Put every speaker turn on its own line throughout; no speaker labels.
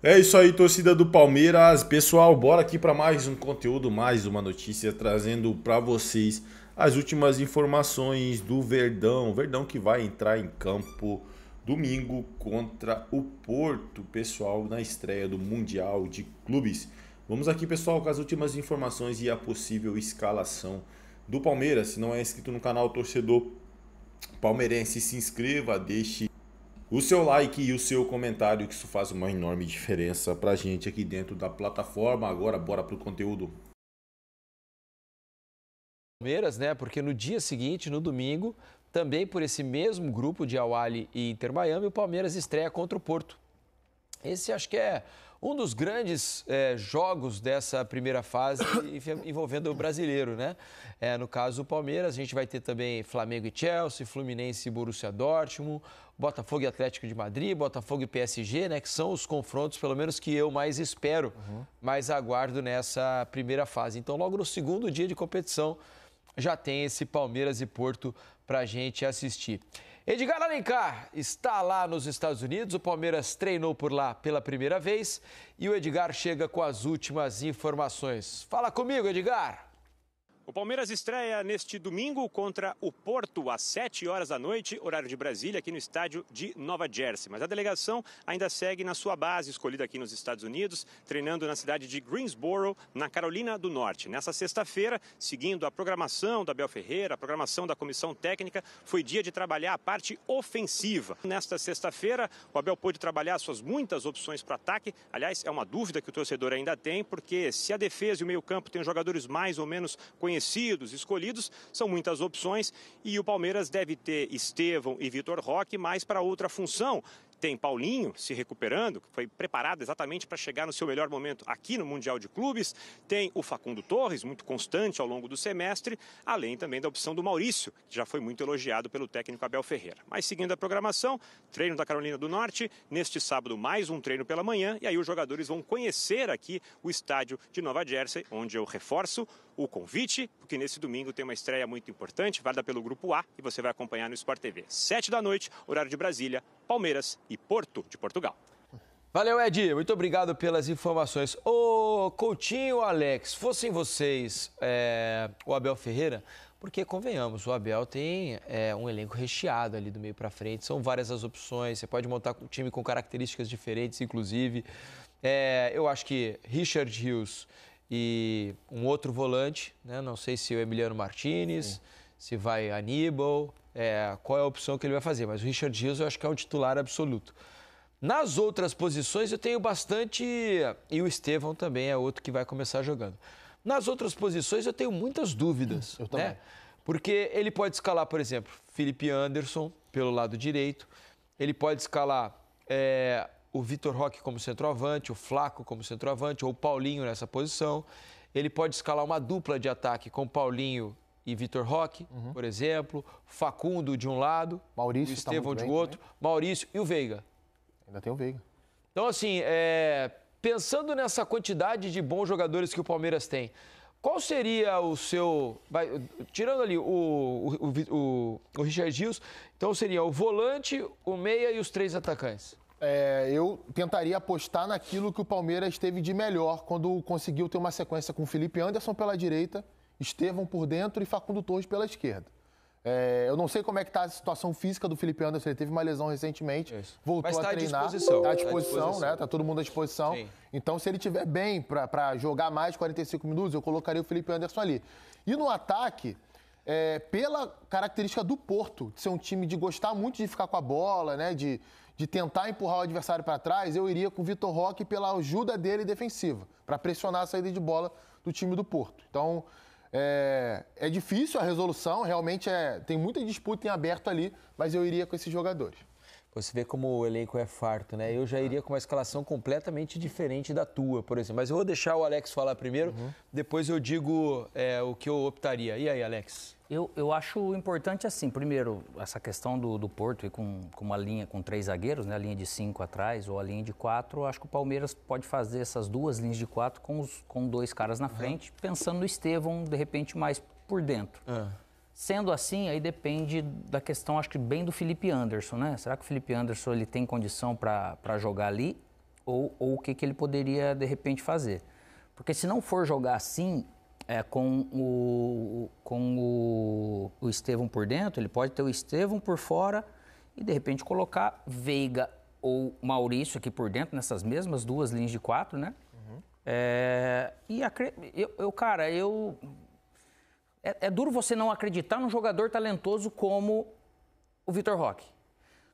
É isso aí, torcida do Palmeiras. Pessoal, bora aqui para mais um conteúdo, mais uma notícia, trazendo para vocês as últimas informações do Verdão. Verdão que vai entrar em campo domingo contra o Porto, pessoal, na estreia do Mundial de Clubes. Vamos aqui, pessoal, com as últimas informações e a possível escalação do Palmeiras. Se não é inscrito no canal, torcedor palmeirense, se inscreva, deixe o seu like e o seu comentário, que isso faz uma enorme diferença pra gente aqui dentro da plataforma. Agora, bora pro conteúdo.
Palmeiras, né? Porque no dia seguinte, no domingo, também por esse mesmo grupo de Al-Ahly e Inter Miami, o Palmeiras estreia contra o Porto. Esse acho que é um dos grandes jogos dessa primeira fase envolvendo o brasileiro, né? No caso, o Palmeiras, a gente vai ter também Flamengo e Chelsea, Fluminense e Borussia Dortmund, Botafogo e Atlético de Madrid, Botafogo e PSG, né? Que são os confrontos, pelo menos, que eu mais espero, mais aguardo nessa primeira fase. Então, logo no segundo dia de competição, já tem esse Palmeiras e Porto para a gente assistir. Edgar Alencar está lá nos Estados Unidos, o Palmeiras treinou por lá pela primeira vez e o Edgar chega com as últimas informações. Fala comigo, Edgar!
O Palmeiras estreia neste domingo contra o Porto, às 7 horas da noite, horário de Brasília, aqui no estádio de Nova Jersey. Mas a delegação ainda segue na sua base, escolhida aqui nos Estados Unidos, treinando na cidade de Greensboro, na Carolina do Norte. Nessa sexta-feira, seguindo a programação da Abel Ferreira, a programação da comissão técnica, foi dia de trabalhar a parte ofensiva. Nesta sexta-feira, o Abel pôde trabalhar suas muitas opções para ataque. Aliás, é uma dúvida que o torcedor ainda tem, porque se a defesa e o meio-campo têm jogadores mais ou menos conhecidos, escolhidos, são muitas opções e o Palmeiras deve ter Estevão e Vitor Roque mais para outra função. Tem Paulinho se recuperando, que foi preparado exatamente para chegar no seu melhor momento aqui no Mundial de Clubes. Tem o Facundo Torres, muito constante ao longo do semestre, além também da opção do Maurício, que já foi muito elogiado pelo técnico Abel Ferreira. Mas seguindo a programação, treino da Carolina do Norte, neste sábado mais um treino pela manhã, e aí os jogadores vão conhecer aqui o estádio de Nova Jersey, onde eu reforço o convite, porque nesse domingo tem uma estreia muito importante, válida pelo Grupo A, e você vai acompanhar no Sport TV. 7 da noite, horário de Brasília, Palmeiras e Porto, de Portugal.
Valeu, Ed. Muito obrigado pelas informações. Ô, Coutinho, Alex, fossem vocês o Abel Ferreira, porque, convenhamos, o Abel tem um elenco recheado ali do meio para frente, são várias as opções, você pode montar um time com características diferentes, inclusive. Eu acho que Richard Rios e um outro volante, né? Não sei se o Emiliano Martinez, se vai Aníbal, qual é a opção que ele vai fazer, mas o Richard Rios eu acho que é um titular absoluto. Nas outras posições eu tenho bastante, e o Estevão também é outro que vai começar jogando. Nas outras posições eu tenho muitas dúvidas,
eu também.
né? Porque ele pode escalar, por exemplo, Felipe Anderson pelo lado direito, ele pode escalar o Vitor Roque como centroavante, o Flaco como centroavante, ou o Paulinho nessa posição. Ele pode escalar uma dupla de ataque com Paulinho e Vitor Roque, por exemplo, Facundo de um lado,
Maurício
o Estevão
tá
de outro,
também.
Maurício e o Veiga.
Ainda tem o Veiga.
Então, assim, pensando nessa quantidade de bons jogadores que o Palmeiras tem, qual seria o seu... tirando ali o Richard Rios, então seria o volante, o meia e os 3 atacantes.
Eu tentaria apostar naquilo que o Palmeiras teve de melhor quando conseguiu ter uma sequência com Felipe Anderson pela direita, Estevão por dentro e Facundo Torres pela esquerda. Eu não sei como é que está a situação física do Felipe Anderson, ele teve uma lesão recentemente, voltou a treinar. Está à disposição, né? Está todo mundo à disposição.
Sim.
Então, se ele estiver bem para jogar mais 45 minutos, eu colocaria o Felipe Anderson ali. E no ataque, pela característica do Porto, de ser um time de gostar muito de ficar com a bola, né? De tentar empurrar o adversário para trás, eu iria com o Vitor Roque pela ajuda dele defensiva, para pressionar a saída de bola do time do Porto. Então, é difícil a resolução, realmente tem muita disputa em aberto ali, mas eu iria com esses jogadores.
Você vê como o elenco é farto, né? Eu já iria com uma escalação completamente diferente da tua, por exemplo. Mas eu vou deixar o Alex falar primeiro, depois eu digo o que eu optaria. E aí, Alex?
Eu acho importante assim, primeiro, essa questão do Porto e com uma linha com 3 zagueiros, né? A linha de 5 atrás ou a linha de 4, acho que o Palmeiras pode fazer essas 2 linhas de 4 com 2 caras na frente, pensando no Estevão, de repente, mais por dentro. Sendo assim, aí depende da questão, acho que bem do Felipe Anderson, né? Será que o Felipe Anderson ele tem condição para jogar ali? ou o que ele poderia, de repente, fazer. Porque se não for jogar assim, com o Estevão por dentro, ele pode ter o Estevão por fora e, de repente, colocar Veiga ou Maurício aqui por dentro, nessas mesmas duas linhas de 4, né? É duro você não acreditar num jogador talentoso como o Vitor Roque.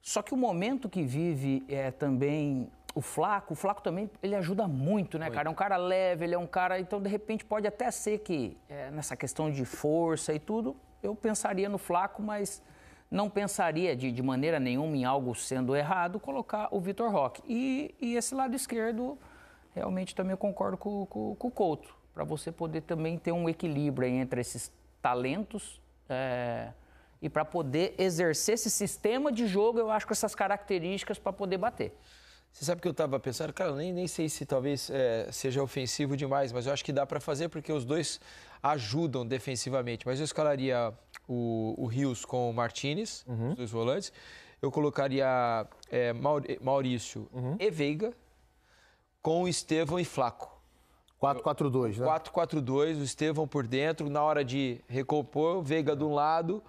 Só que o momento que vive também o Flaco também, ele ajuda muito, né, cara? É um cara leve, ele é um cara... Então, de repente, pode até ser que, nessa questão de força e tudo, eu pensaria no Flaco, mas não pensaria de maneira nenhuma em algo sendo errado, colocar o Vitor Roque. E esse lado esquerdo, realmente também eu concordo com o Couto, para você poder também ter um equilíbrio entre esses talentos e para poder exercer esse sistema de jogo, eu acho, com essas características para poder bater.
Você sabe o que eu estava pensando? Cara, eu nem sei se talvez seja ofensivo demais, mas eu acho que dá para fazer porque os dois ajudam defensivamente. Mas eu escalaria o Rios com o Martínez, os dois volantes. Eu colocaria Maurício e Veiga com o Estevão e Flaco.
4-4-2, né?
4-4-2, o Estevão por dentro, na hora de recompor, Veiga de um lado,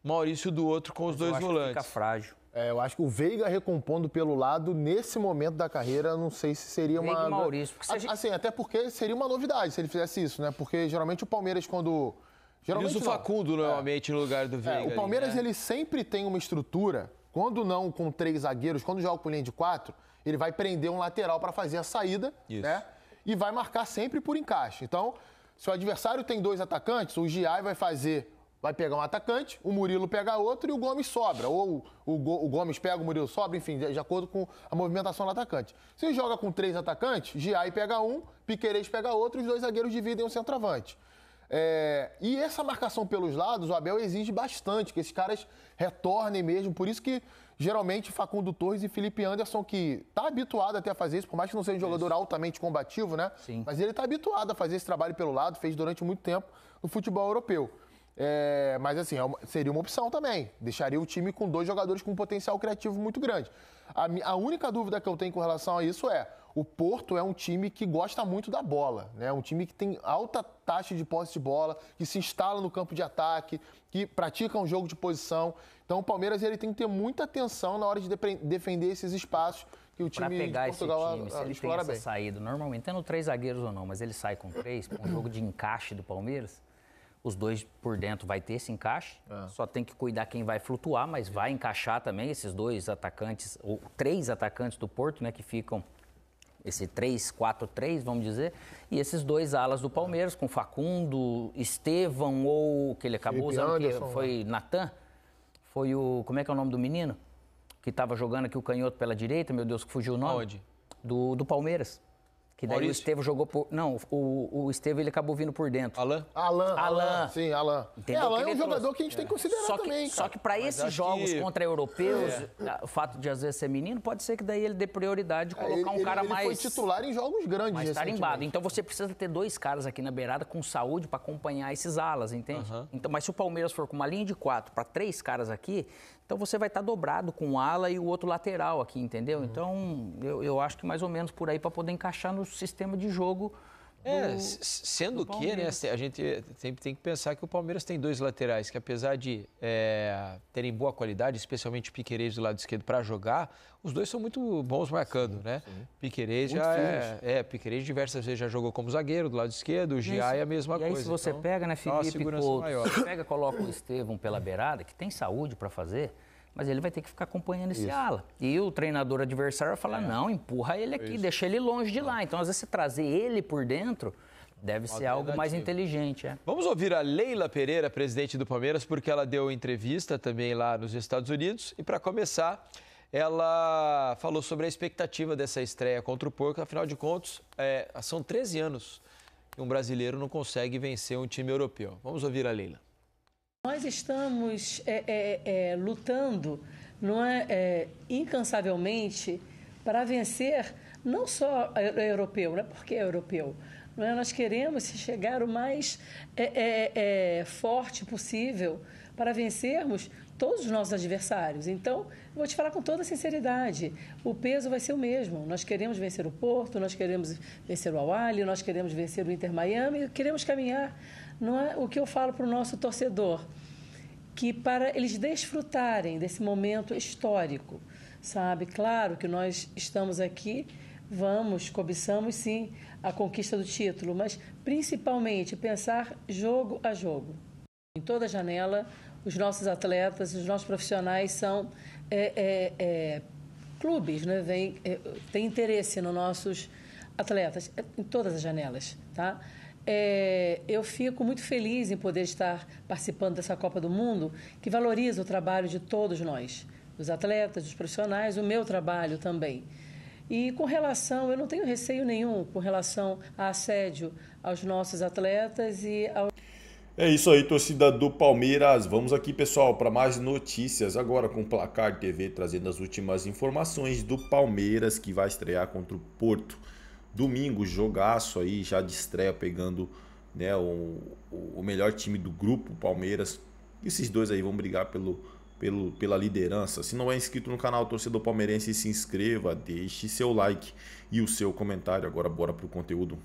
Maurício do outro com os dois volantes.
Fica frágil.
Eu acho que o Veiga recompondo pelo lado, nesse momento da carreira, não sei se seria
Veiga
uma...
e Maurício.
Assim, até porque seria uma novidade se ele fizesse isso, né? Porque geralmente o Palmeiras, quando...
Geralmente o Facundo, normalmente, no lugar do Veiga.
O Palmeiras,
ali, né?
ele sempre tem uma estrutura, quando não com 3 zagueiros, quando joga com linha de 4, ele vai prender um lateral para fazer a saída, né? E vai marcar sempre por encaixe. Então, se o adversário tem 2 atacantes, o Giai vai pegar um atacante, o Murilo pega outro e o Gomes sobra. Ou o Gomes pega, o Murilo sobra, enfim, de acordo com a movimentação do atacante. Se joga com 3 atacantes, Giai pega um, Piquerez pega outro e os 2 zagueiros dividem o centroavante. E essa marcação pelos lados, o Abel exige bastante, que esses caras retornem mesmo. Por isso que, geralmente, Facundo Torres e Felipe Anderson, que está habituado até a fazer isso, por mais que não seja um jogador altamente combativo, né?
Sim.
Mas ele está habituado a fazer esse trabalho pelo lado, fez durante muito tempo no futebol europeu. Mas, assim, seria uma opção também. Deixaria o time com 2 jogadores com um potencial criativo muito grande. A única dúvida que eu tenho com relação a isso o Porto é um time que gosta muito da bola, né? Um time que tem alta taxa de posse de bola, que se instala no campo de ataque, que pratica um jogo de posição. Então, o Palmeiras ele tem que ter muita atenção na hora de defender esses espaços que o time de Portugal
se ele
explora
tem essa saída, normalmente, tendo 3 zagueiros ou não, mas ele sai com 3, um jogo de encaixe do Palmeiras, os 2 por dentro vai ter esse encaixe, só tem que cuidar quem vai flutuar, mas vai encaixar também esses 2 atacantes, ou 3 atacantes do Porto, né, que ficam esse 3-4-3, vamos dizer, e esses 2 alas do Palmeiras, com Facundo, Estevão, ou que ele acabou
Felipe
usando,
Anderson,
que foi Natan, foi o, como é que é o nome do menino? Que estava jogando aqui o canhoto pela direita, meu Deus, que fugiu o nome.
Onde?
Do Palmeiras. Que daí
Maurício?
o Estevão jogou por... Não, o Estevão ele acabou vindo por dentro.
Alan. Sim, Alan.
Entendeu?
Alan é um
Ele
jogador
trouxe.
que a gente tem que considerar também,
Só que para esses jogos contra europeus, o fato de às vezes ser menino, pode ser que daí ele dê prioridade de colocar um cara mais...
Ele foi titular em jogos grandes
mais
recentemente.
tarimbado. Então você precisa ter 2 caras aqui na beirada com saúde para acompanhar esses alas, entende? Então, mas se o Palmeiras for com uma linha de 4 para 3 caras aqui, então você vai estar dobrado com o ala e o outro lateral aqui, entendeu? Então eu acho que mais ou menos por aí para poder encaixar no sistema de jogo.
Sendo que, né, a gente sempre tem que pensar que o Palmeiras tem 2 laterais que, apesar de terem boa qualidade, especialmente o Piquerez do lado esquerdo para jogar, os 2 são muito bons marcando, né? Piquerez Piquerez diversas vezes já jogou como zagueiro do lado esquerdo, o Giai é a mesma coisa.
E aí se você pega, né, Felipe Couto,
maior.
você pega, coloca o Estevão pela beirada, que tem saúde para fazer, mas ele vai ter que ficar acompanhando esse ala. E o treinador adversário vai falar, não, empurra ele aqui, deixa ele longe de lá. Então, às vezes, você trazer ele por dentro deve ser algo mais inteligente.
Vamos ouvir a Leila Pereira, presidente do Palmeiras, porque ela deu entrevista também lá nos Estados Unidos. E, para começar, ela falou sobre a expectativa dessa estreia contra o Porto. Afinal de contas, são 13 anos que um brasileiro não consegue vencer um time europeu. Vamos ouvir a Leila.
Nós estamos lutando, incansavelmente para vencer não só europeu, não é porque é europeu, nós queremos chegar o mais forte possível para vencermos todos os nossos adversários. Então, eu vou te falar com toda sinceridade, o peso vai ser o mesmo. Nós queremos vencer o Porto, nós queremos vencer o Al-Ahly, nós queremos vencer o Inter Miami, queremos caminhar. Não é o que eu falo para o nosso torcedor, que para eles desfrutarem desse momento histórico, sabe? Claro que nós estamos aqui, cobiçamos sim a conquista do título, mas principalmente pensar jogo a jogo. Em toda janela, os nossos atletas, os nossos profissionais são clubes, né? Tem interesse nos nossos atletas, em todas as janelas, tá? Eu fico muito feliz em poder estar participando dessa Copa do Mundo, que valoriza o trabalho de todos nós, dos atletas, dos profissionais, o meu trabalho também. E com relação, eu não tenho receio nenhum com relação a assédio aos nossos atletas e ao...
É isso aí, torcida do Palmeiras. Vamos aqui, pessoal, para mais notícias agora com o Placar TV, trazendo as últimas informações do Palmeiras, que vai estrear contra o Porto. Domingo, jogaço aí, já de estreia, pegando, né, o melhor time do grupo, o Palmeiras. Esses dois aí vão brigar pela liderança. Se não é inscrito no canal Torcedor Palmeirense, se inscreva, deixe seu like e o seu comentário. Agora bora pro conteúdo.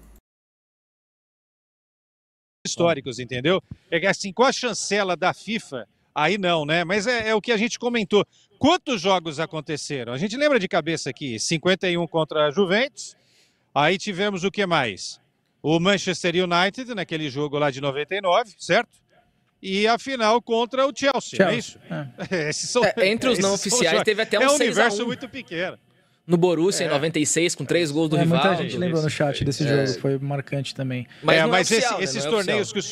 Históricos, entendeu? É que assim, com a chancela da FIFA, aí não, né? Mas é o que a gente comentou. Quantos jogos aconteceram? A gente lembra de cabeça aqui, 51 contra a Juventus, aí tivemos o que mais? O Manchester United, naquele jogo lá de 99, certo? E a final contra o Chelsea, não é isso?
Entre os não oficiais teve até um 6-1.
É um universo muito pequeno.
No Borussia, em 96, com 3 gols do rival.
Muita gente lembrou no chat desse jogo, foi marcante também.
Mas esses torneios que o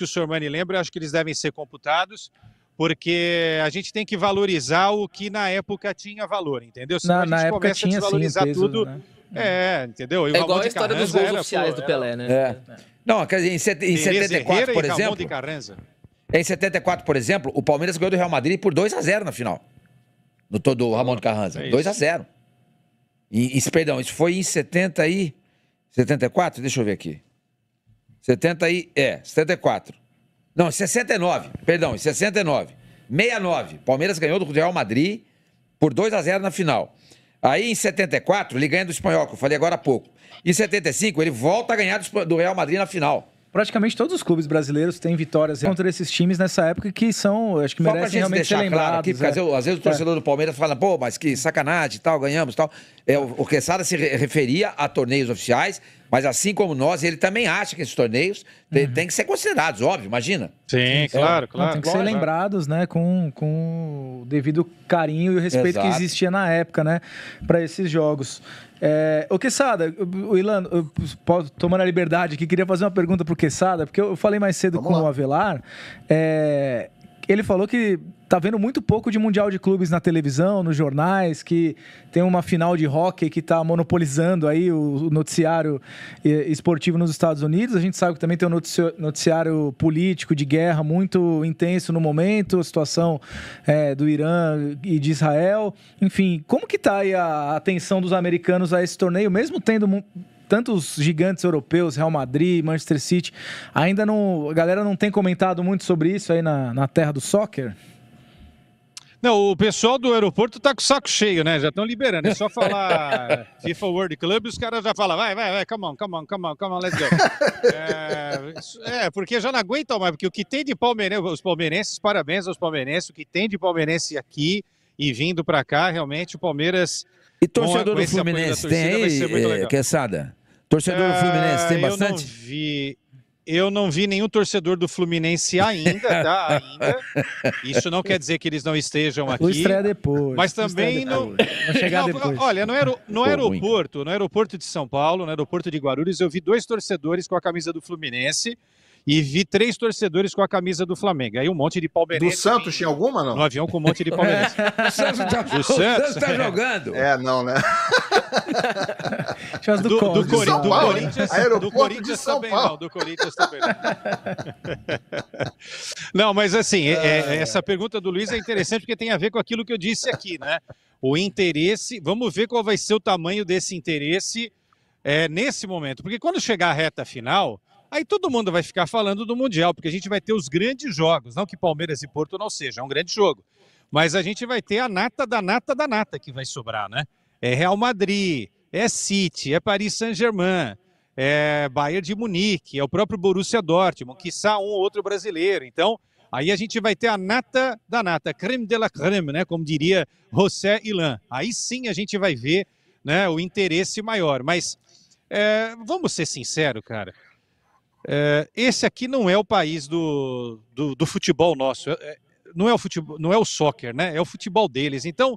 Sormani lembra, eu acho que eles devem ser computados, porque a gente tem que valorizar o que na época tinha valor, entendeu? Senão a gente começa a desvalorizar tudo. Né? Entendeu? E
é igual a história dos gols oficiais do Pelé, né?
Não, em 74, por exemplo... Em 74, por exemplo, o Palmeiras ganhou do Real Madrid por 2-0 na final. No todo Ramon de Carranza. 2-0. Perdão, isso foi em 74? Deixa eu ver aqui. 74. Não, em 69. Perdão, em 69. 69. Palmeiras ganhou do Real Madrid por 2-0 na final. Aí em 74, ele ganha do Espanhol, que eu falei agora há pouco. Em 75, ele volta a ganhar do Real Madrid na final.
Praticamente todos os clubes brasileiros têm vitórias contra esses times nessa época que são, acho que merecem realmente ser lembrados. Claro aqui,
porque às vezes o torcedor do Palmeiras fala, pô, mas que sacanagem e tal, ganhamos e tal. O Quesada se referia a torneios oficiais, mas assim como nós, ele também acha que esses torneios têm que ser considerados, óbvio, imagina.
Sim, claro.
Tem que ser lembrados, né, com o devido carinho e o respeito que existia na época, né, para esses jogos. O Quesada, o Ilan, tomando a liberdade aqui, queria fazer uma pergunta pro Quesada, porque eu falei mais cedo com o Avelar, ele falou que tá vendo muito pouco de Mundial de Clubes na televisão, nos jornais, que tem uma final de hóquei que tá monopolizando aí o noticiário esportivo nos Estados Unidos. A gente sabe que também tem um noticiário político de guerra muito intenso no momento, a situação do Irã e de Israel. Enfim, como que tá aí a atenção dos americanos a esse torneio, mesmo tendo tantos gigantes europeus, Real Madrid, Manchester City, ainda não, a galera não tem comentado muito sobre isso aí na terra do soccer?
Não, o pessoal do aeroporto tá com o saco cheio, né? Já estão liberando. É só falar FIFA World Club, os caras já falam, vai, come on, let's go. Porque já não aguentam mais, porque o que tem de palmeirense, os palmeirenses, parabéns aos palmeirenses, o que tem de palmeirense aqui e vindo pra cá, realmente o Palmeiras...
E torcedor do Fluminense tem aí, Quesada? Torcedor do Fluminense tem bastante?
Eu não vi nenhum torcedor do Fluminense ainda, tá? Isso não quer dizer que eles não estejam aqui.
O estreia depois.
Mas também não...
Vai chegar depois.
Olha, no aeroporto de São Paulo, no aeroporto de Guarulhos, eu vi 2 torcedores com a camisa do Fluminense e vi 3 torcedores com a camisa do Flamengo. Aí um monte de palmeirense.
Do Santos tinha alguma, não?
No avião com um monte de palmeirense.
O Santos tá jogando.
Não, né?
Do Corinthians,
aeroporto
do Corinthians
de São
também
Paulo.
não. Do Corinthians também não. Não, mas assim, essa pergunta do Luiz é interessante porque tem a ver com aquilo que eu disse aqui, né? O interesse, vamos ver qual vai ser o tamanho desse interesse nesse momento. Porque quando chegar a reta final... Aí todo mundo vai ficar falando do Mundial, porque a gente vai ter os grandes jogos. Não que Palmeiras e Porto não seja, é um grande jogo. Mas a gente vai ter a nata da nata da nata que vai sobrar, né? É Real Madrid, é City, é Paris Saint-Germain, é Bayern de Munique, é o próprio Borussia Dortmund, quiçá um ou outro brasileiro. Então, aí a gente vai ter a nata da nata, creme de la creme, né? Como diria José Ilan. Aí sim a gente vai ver, né, o interesse maior. Mas vamos ser sinceros, cara. Esse aqui não é o país do futebol nosso. Não é o futebol, não é o soccer, né? É o futebol deles. Então,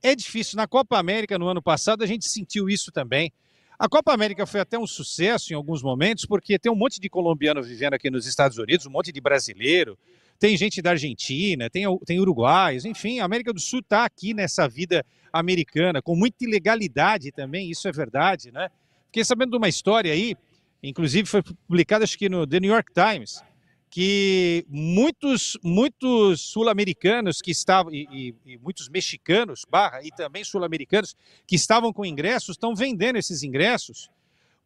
é difícil. Na Copa América, no ano passado, a gente sentiu isso também. A Copa América foi até um sucesso em alguns momentos, porque tem um monte de colombiano vivendo aqui nos Estados Unidos, um monte de brasileiro, tem gente da Argentina, tem uruguaios, enfim, a América do Sul está aqui nessa vida americana, com muita ilegalidade também, isso é verdade, né? Fiquei sabendo de uma história aí, inclusive foi publicada, acho que no The New York Times, que muitos sul-americanos que estavam, e muitos mexicanos, e também sul-americanos, que estavam com ingressos, estão vendendo esses ingressos,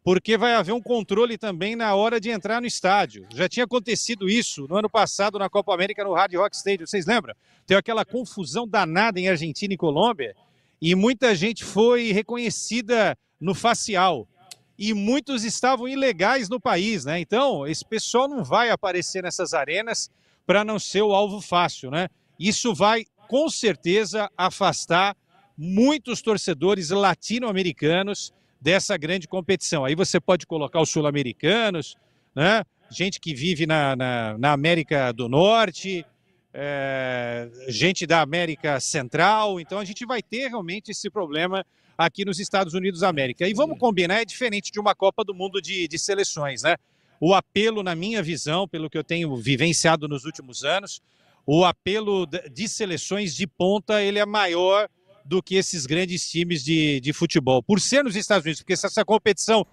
porque vai haver um controle também na hora de entrar no estádio. Já tinha acontecido isso no ano passado na Copa América no Hard Rock Stadium, vocês lembram? Teve aquela confusão danada em Argentina e Colômbia, e muita gente foi reconhecida no facial. E muitos estavam ilegais no país, né? Então, esse pessoal não vai aparecer nessas arenas para não ser o alvo fácil, né? Isso vai, com certeza, afastar muitos torcedores latino-americanos dessa grande competição. Aí você pode colocar os sul-americanos, né? Gente que vive na América do Norte, gente da América Central. Então, a gente vai ter realmente esse problema aqui nos Estados Unidos da América. E vamos combinar, é diferente de uma Copa do Mundo de seleções, né? O apelo, na minha visão, pelo que eu tenho vivenciado nos últimos anos, o apelo de seleções de ponta, ele é maior do que esses grandes times de futebol. Por ser nos Estados Unidos, porque essa competição...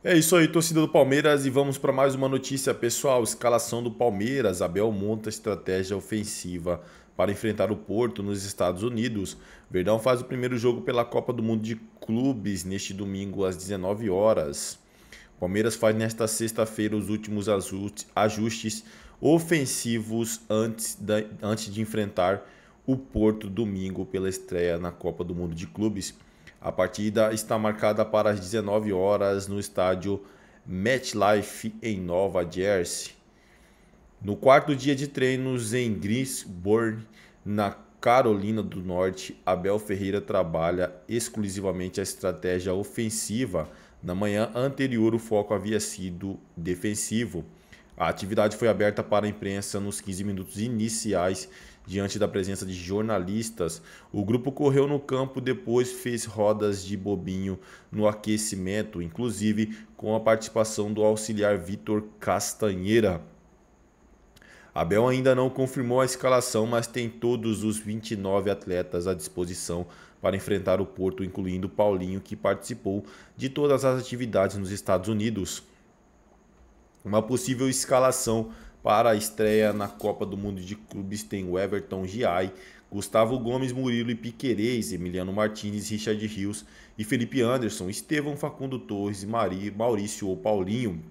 É isso aí, torcida do Palmeiras, e vamos para mais uma notícia, pessoal. Escalação do Palmeiras, Abel monta estratégia ofensiva para enfrentar o Porto nos Estados Unidos. Verdão faz o primeiro jogo pela Copa do Mundo de Clubes neste domingo às 19 horas. Palmeiras faz nesta sexta-feira os últimos ajustes ofensivos antes de enfrentar o Porto domingo pela estreia na Copa do Mundo de Clubes. A partida está marcada para as 19 horas no estádio MetLife em Nova Jersey. No quarto dia de treinos em Greensboro, na Carolina do Norte, Abel Ferreira trabalha exclusivamente a estratégia ofensiva. Na manhã anterior, o foco havia sido defensivo. A atividade foi aberta para a imprensa nos 15 minutos iniciais, diante da presença de jornalistas. O grupo correu no campo, depois fez rodas de bobinho no aquecimento, inclusive com a participação do auxiliar Vitor Castanheira. Abel ainda não confirmou a escalação, mas tem todos os 29 atletas à disposição para enfrentar o Porto, incluindo Paulinho, que participou de todas as atividades nos Estados Unidos. Uma possível escalação para a estreia na Copa do Mundo de Clubes tem o Everton Giai, Gustavo Gomes, Murilo e Piquerez, Emiliano Martínez, Richard Rios e Felipe Anderson, Estevão, Facundo Torres, Maurício ou Paulinho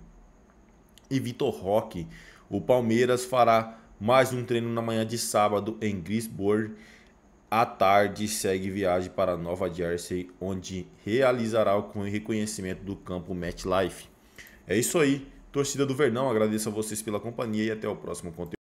e Vitor Roque. O Palmeiras fará mais um treino na manhã de sábado em Greensboro. À tarde, segue viagem para Nova Jersey, onde realizará o reconhecimento do campo MetLife. É isso aí, torcida do Verdão. Agradeço a vocês pela companhia e até o próximo conteúdo.